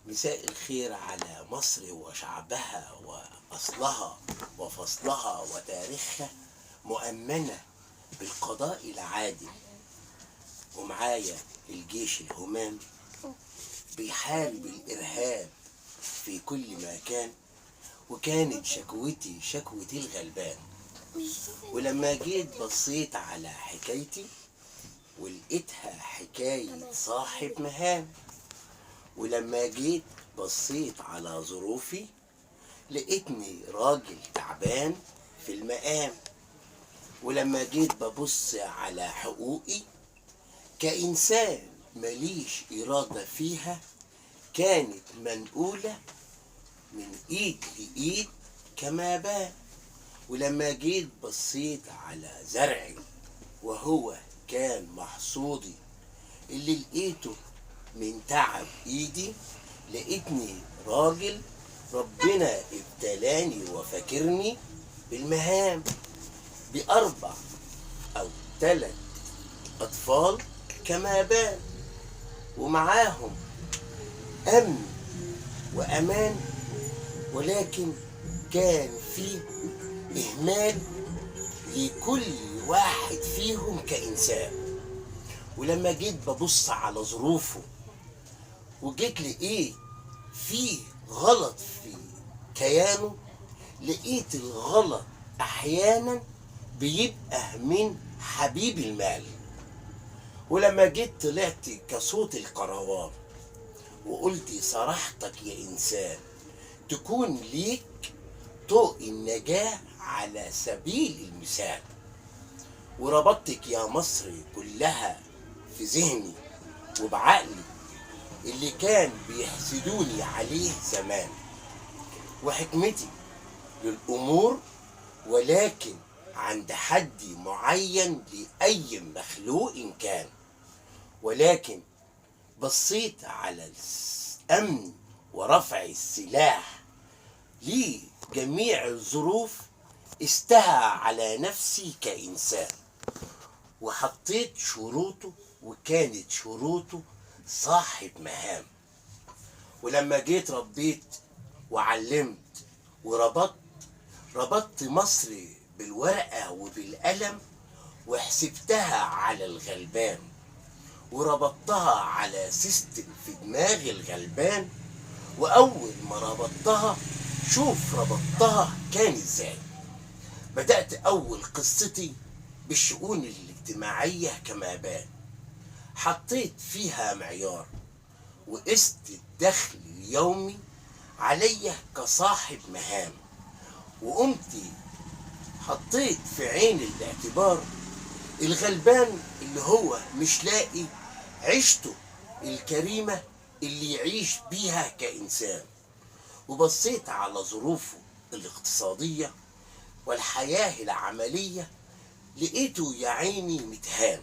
مساء الخير على مصر وشعبها وأصلها وفصلها وتاريخها مؤمنة بالقضاء العادل. ومعايا الجيش الهمام بيحارب الإرهاب في كل مكان، وكانت شكوتي شكوة الغلبان. ولما جيت بصيت على حكايتي ولقيتها حكاية صاحب مهام. ولما جيت بصيت على ظروفي لقيتني راجل تعبان في المقام. ولما جيت ببص على حقوقي كإنسان مليش إرادة فيها، كانت منقولة من إيد لإيد كما بان. ولما جيت بصيت على زرعي وهو كان محصودي اللي لقيته من تعب إيدي، لقيتني راجل ربنا ابتلاني وفاكرني بالمهام، بأربع أو 3 أطفال كما بان، ومعاهم أمن وأمان. ولكن كان في إهمال لكل واحد فيهم كإنسان. ولما جيت ببص على ظروفه وجيت لقيت في غلط في كيانه، لقيت الغلط أحيانا بيبقى من حبيب المال. ولما جيت طلعت كصوت الكروان وقلت صراحتك يا إنسان تكون ليك طوق النجاة على سبيل المثال. وربطتك يا مصر كلها في ذهني وبعقلي اللي كان بيحسدوني عليه زمان، وحكمتي للأمور ولكن عند حد معين لأي مخلوق كان. ولكن بصيت على الأمن ورفع السلاح لجميع الظروف استهى على نفسي كإنسان، وحطيت شروطه وكانت شروطه صاحب مهام. ولما جيت ربيت وعلمت ربطت مصر بالورقة وبالقلم، وحسبتها على الغلبان، وربطتها على سيستم في دماغ الغلبان. وأول ما ربطتها شوف ربطتها كان ازاي. بدأت أول قصتي بالشؤون الاجتماعية كما بان، حطيت فيها معيار وقست الدخل اليومي عليا كصاحب مهام. وقمت حطيت في عين الاعتبار الغلبان اللي هو مش لاقي عيشته الكريمة اللي يعيش بيها كإنسان. وبصيت على ظروفه الاقتصادية والحياة العملية لقيته يا عيني متهان.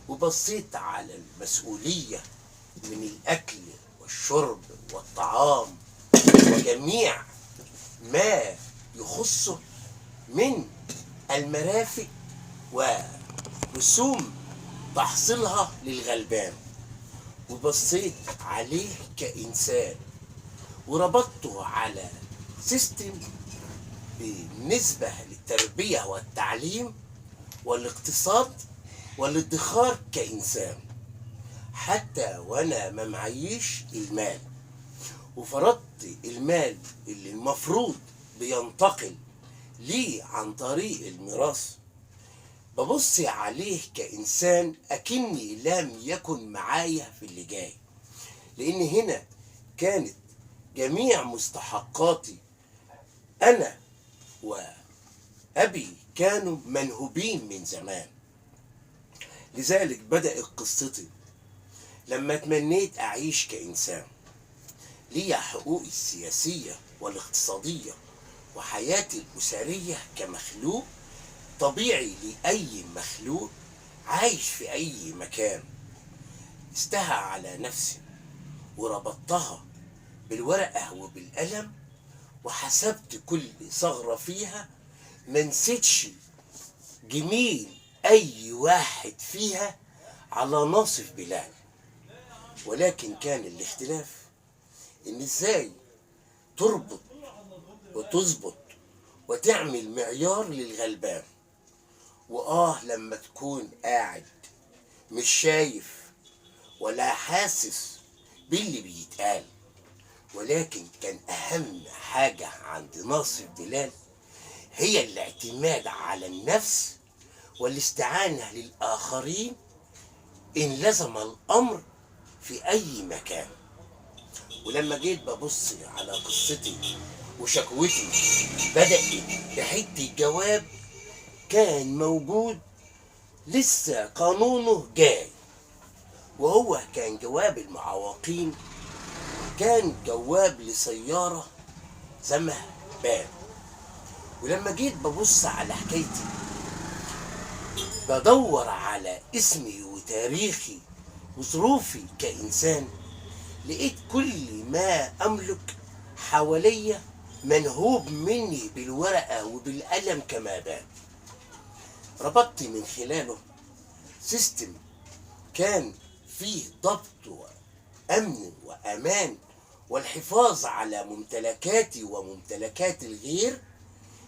وبصيت على المسؤولية من الأكل والشرب والطعام وجميع ما يخصه من المرافق ورسوم تحصيلها للغلبان. وبصيت عليه كإنسان وربطته على سيستم بالنسبة للتربية والتعليم والاقتصاد والادخار كإنسان، حتى وأنا ما معيش المال. وفرضت المال اللي المفروض بينتقل لي عن طريق الميراث، ببص عليه كإنسان أكني لم يكن معايا في اللي جاي، لأن هنا كانت جميع مستحقاتي أنا وأبي كانوا منهوبين من زمان. لذلك بدأت قصتي لما تمنيت أعيش كإنسان ليا حقوقي السياسية والاقتصادية وحياتي الأسرية كمخلوق طبيعي لأي مخلوق عايش في أي مكان. استهى على نفسي وربطتها بالورقة وبالقلم، وحسبت كل ثغرة فيها، ما نسيتش جميل أي واحد فيها على ناصف بلال. ولكن كان الاختلاف إن إزاي تربط وتظبط وتعمل معيار للغلبان. لما تكون قاعد مش شايف ولا حاسس باللي بيتقال، ولكن كان أهم حاجة عند ناصر دلال هي الاعتماد على النفس والاستعانة للآخرين إن لزم الأمر في أي مكان. ولما جيت ببص على قصتي وشكوتي بدأت بحتة جواب كان موجود لسه قانونه جاي، وهو كان جواب المعوقين، كان جواب لسيارة سمها باب. ولما جيت ببص على حكايتي بدور على اسمي وتاريخي وظروفي كإنسان، لقيت كل ما أملك حواليا منهوب مني بالورقة وبالقلم كما بان. ربطت من خلاله سيستم كان فيه ضبط وأمن وأمان والحفاظ على ممتلكاتي وممتلكات الغير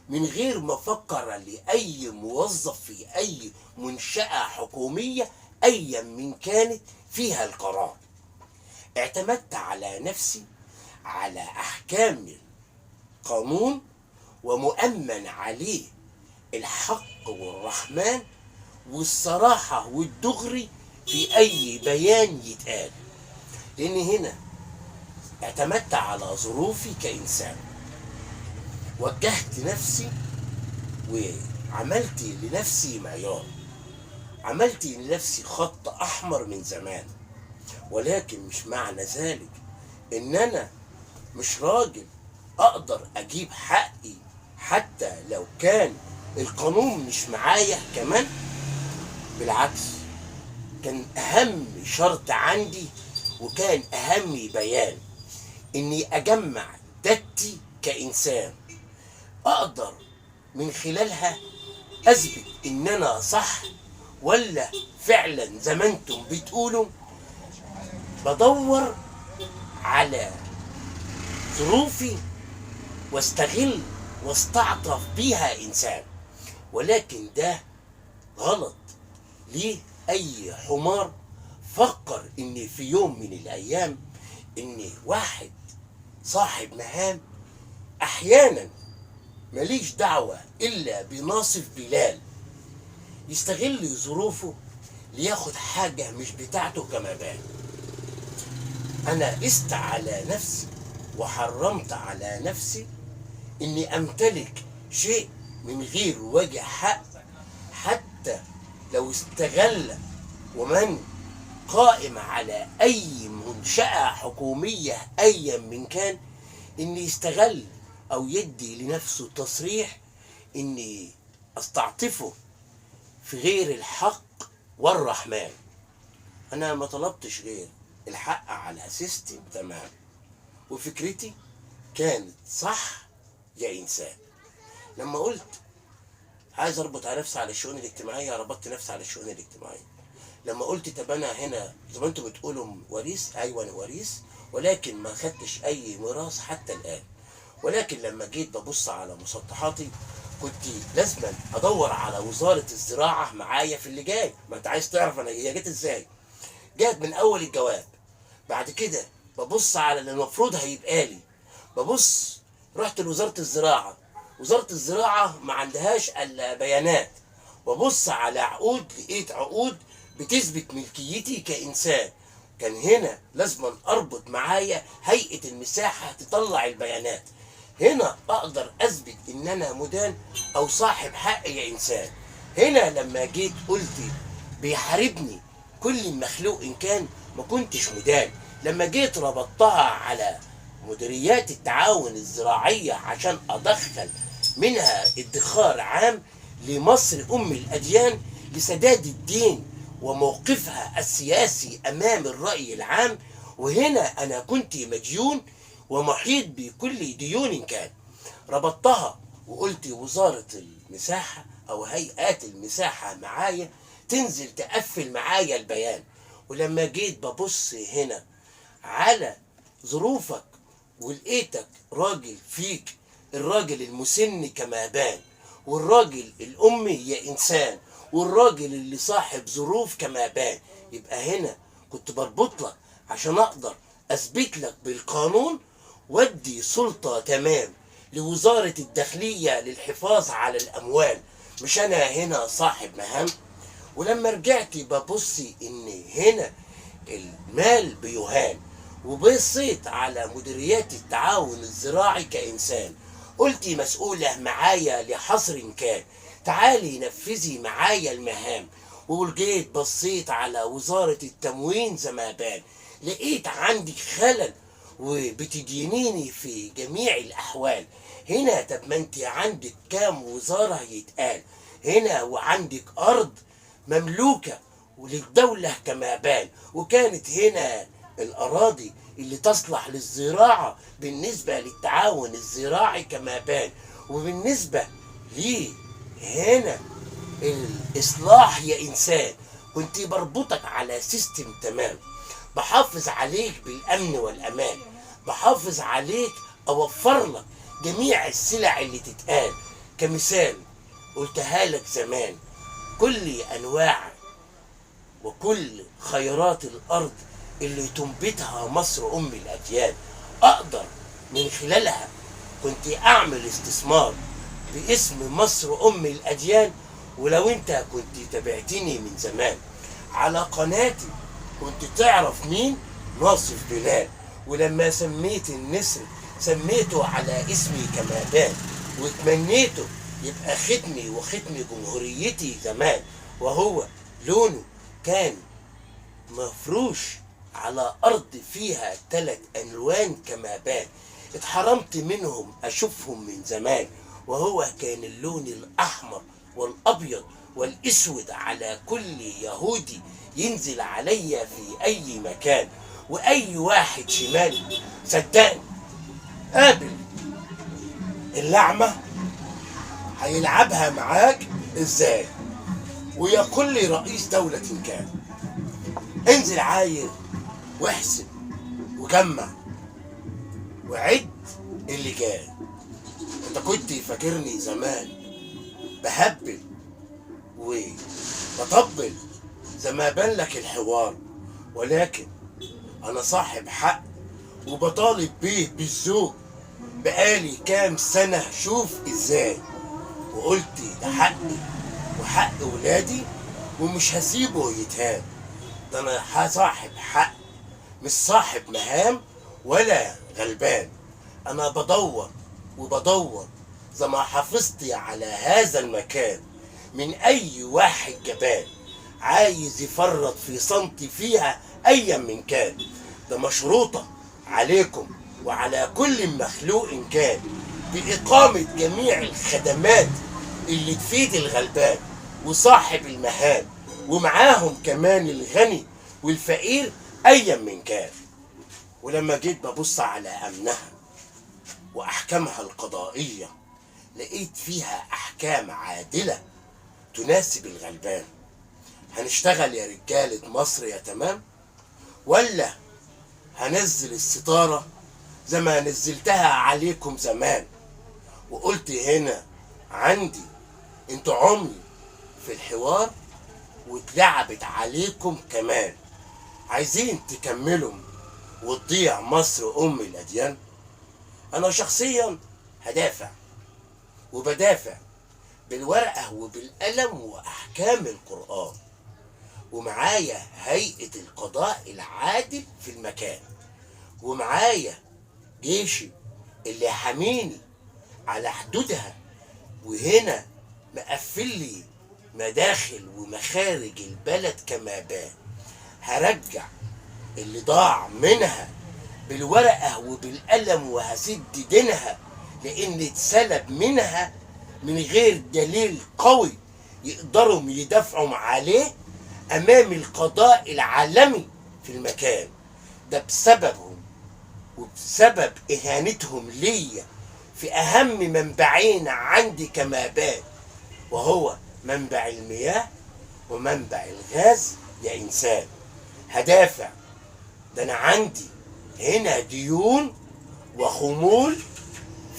من غير ما أفكر لأي موظف في أي منشأة حكومية أيا من كانت فيها القرار. اعتمدت على نفسي على أحكام القانون ومؤمن عليه الحق والرحمن والصراحة والدغري في أي بيان يتقال، لأن هنا اعتمدت على ظروفي كإنسان، وجهت نفسي وعملت لنفسي معيار، عملت لنفسي خط أحمر من زمان. ولكن مش معنى ذلك إن أنا مش راجل أقدر أجيب حقي حتى لو كان القانون مش معايا كمان. بالعكس، كان أهم شرط عندي وكان أهم بيان إني أجمع داتي كإنسان أقدر من خلالها أثبت إن أنا صح ولا فعلا زي ما انتم بتقولوا بدور على ظروفي واستغل واستعطف بيها إنسان. ولكن ده غلط. ليه أي حمار فكر إن في يوم من الأيام إن واحد صاحب مهام أحيانا ماليش دعوة إلا بناصف بلال يستغل ظروفه لياخد حاجة مش بتاعته كما بان. أنا قست على نفسي وحرمت على نفسي إني أمتلك شيء من غير وجه حق، حتى لو استغل ومن قائم على أي منشأة حكومية أيا من كان إني يستغل أو يدي لنفسه تصريح إني أستعطفه في غير الحق والرحمن. أنا ما طلبتش غير الحق على سيستم تمام، وفكرتي كانت صح يا إنسان. لما قلت عايز أربط على نفسي على الشؤون الاجتماعية ربطت نفسي على الشؤون الاجتماعية. لما قلت طب أنا هنا زي ما أنتم بتقولوا وريث، أيوة أنا وريث ولكن ما خدتش أي ميراث حتى الآن. ولكن لما جيت ببص على مسطحاتي كنت لازم ادور على وزاره الزراعه معايا في اللي جاي. ما انت عايز تعرف انا هي جت ازاي؟ جت من اول الجواب. بعد كده ببص على اللي المفروض هيبقى لي، ببص رحت لوزاره الزراعه، وزاره الزراعه ما عندهاش الا بيانات، وبص على عقود لقيت عقود بتثبت ملكيتي كانسان. كان هنا لازم اربط معايا هيئه المساحه تطلع البيانات. هنا اقدر اثبت ان انا مدان او صاحب حق يا انسان. هنا لما جيت قلت بيحاربني كل مخلوق ان كان ما كنتش مدان. لما جيت ربطتها على مديريات التعاون الزراعية عشان ادخل منها ادخار عام لمصر ام الاديان لسداد الدين وموقفها السياسي امام الرأي العام. وهنا انا كنت مديون ومحيط بكل ديون كان. ربطتها وقلت وزارة المساحة أو هيئات المساحة معايا تنزل تقفل معايا البيان. ولما جيت ببص هنا على ظروفك ولقيتك راجل فيك الراجل المسن كما بان، والراجل الأمي يا إنسان، والراجل اللي صاحب ظروف كما بان. يبقى هنا كنت بربط لك عشان أقدر أثبت لك بالقانون ودي سلطة تمام لوزارة الداخلية للحفاظ على الأموال. مش أنا هنا صاحب مهام؟ ولما رجعت ببص إن هنا المال بيهان، وبصيت على مديريات التعاون الزراعي كإنسان، قلتي مسؤولة معايا لحصر كان، تعالي نفذي معايا المهام. وجيت بصيت على وزارة التموين زي ما بان، لقيت عندك خلل وبتدينيني في جميع الأحوال. هنا طب ما انت عندك كام وزارة يتقال هنا، وعندك أرض مملوكة وللدولة كما بان، وكانت هنا الأراضي اللي تصلح للزراعة بالنسبة للتعاون الزراعي كما بان. وبالنسبة لي هنا الإصلاح يا إنسان، كنت بربطك على سيستم تمام، بحافظ عليك بالأمن والأمان، بحافظ عليك أوفر لك جميع السلع اللي تتقال. كمثال قلتها لك زمان، كل أنواع وكل خيرات الأرض اللي تنبتها مصر أم الأديان أقدر من خلالها كنت أعمل استثمار باسم مصر أم الأديان. ولو أنت كنت تابعتني من زمان على قناتي كنت تعرف مين ناصف بلال، ولما سميت النسر سميته على اسمي كمادان، وتمنيته يبقى ختمي وختم جمهوريتي زمان، وهو لونه كان مفروش على أرض فيها 3 ألوان كما بان. اتحرمت منهم أشوفهم من زمان، وهو كان اللون الأحمر والأبيض والأسود على كل يهودي ينزل عليا في أي مكان. وأي واحد شمالي صدقني قابل اللعمة هيلعبها معاك ازاي. ويقول لي رئيس دولة كان انزل عاير واحسب وجمع وعد اللي جاي. انت كنت فاكرني زمان بهبل وبطبل زي ما بان لك الحوار، ولكن انا صاحب حق وبطالب بيه بالذوق بقالي كام سنة. شوف ازاي، وقلت ده حقي وحق ولادي ومش هسيبه يتهان. ده انا صاحب حق مش صاحب مهام ولا غلبان. انا بدور وبدور زي ما حافظتي على هذا المكان من اي واحد جبان عايز يفرط في صمتي فيها ايا من كان. ده مشروطة عليكم وعلى كل مخلوق كان بإقامة جميع الخدمات اللي تفيد الغلبان وصاحب المهام، ومعاهم كمان الغني والفقير ايا من كان. ولما جيت ببص على امنها واحكامها القضائية لقيت فيها احكام عادلة تناسب الغلبان. هنشتغل يا رجالة مصر يا تمام، ولا هنزل الستارة زي ما نزلتها عليكم زمان؟ وقلت هنا عندي انتوا عمي في الحوار واتلعبت عليكم كمان. عايزين تكملوا وتضيع مصر ام الاديان؟ انا شخصيا هدافع وبدافع بالورقة وبالقلم واحكام القرآن، ومعايا هيئة القضاء العادل في المكان، ومعايا جيشي اللي حاميني على حدودها، وهنا مقفل لي مداخل ومخارج البلد كما بان. هرجع اللي ضاع منها بالورقة وبالقلم وهسد دينها، لان اتسلب منها من غير دليل قوي يقدروا يدافعوا عليه امام القضاء العالمي في المكان ده، بسببهم وبسبب اهانتهم ليا في اهم منبعين عندي كما بان، وهو منبع المياه ومنبع الغاز يا انسان. هدافع، ده انا عندي هنا ديون وخمول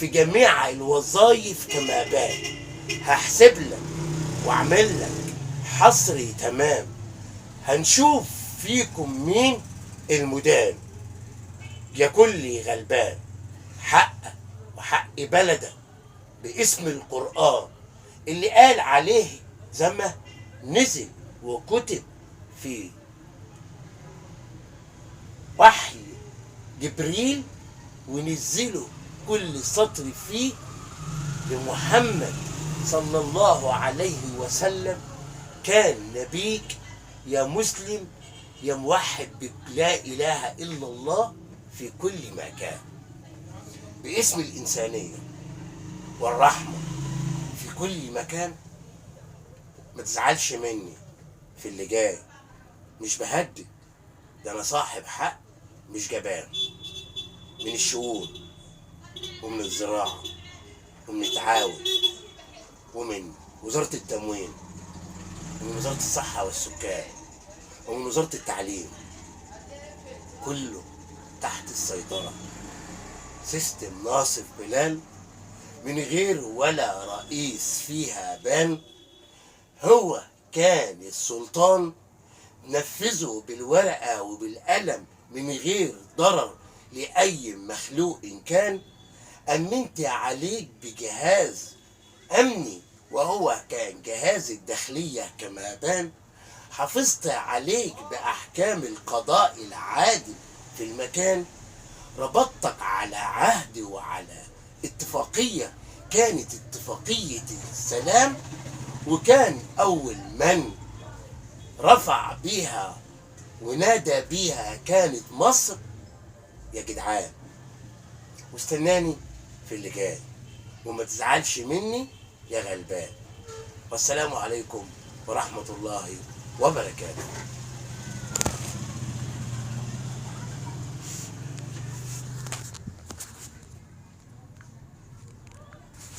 في جميع الوظائف كما بان. هحسب لك واعمل لك حصري تمام، هنشوف فيكم مين المدان. يا كل غلبان حقك وحق بلدك باسم القرآن اللي قال عليه زما نزل وكتب في وحي جبريل، ونزلوا كل سطر فيه لمحمد صلى الله عليه وسلم. كان نبيك يا مسلم يا موحد بلا إله إلا الله في كل مكان، باسم الإنسانية والرحمة في كل مكان. ما تزعلش مني في اللي جاي، مش بهدد، ده أنا صاحب حق مش جبان. من الشؤون ومن الزراعة ومن التعاون ومن وزارة التموين ومن وزارة الصحة والسكان ومن وزارة التعليم، كله تحت السيطرة. سيستم ناصف بلال من غير ولا رئيس فيها بان، هو كان السلطان نفذه بالورقة وبالقلم من غير ضرر لأي مخلوق إن كان. أمنت عليك بجهاز أمني وهو كان جهاز الداخلية كما بان. حافظت عليك بأحكام القضاء العادل في المكان. ربطتك على عهد وعلى اتفاقية كانت اتفاقية السلام، وكان أول من رفع بيها ونادى بيها كانت مصر. يا جدعان واستناني في اللي جاي، وما تزعلش مني يا غلبان. والسلام عليكم ورحمة الله وبركاته.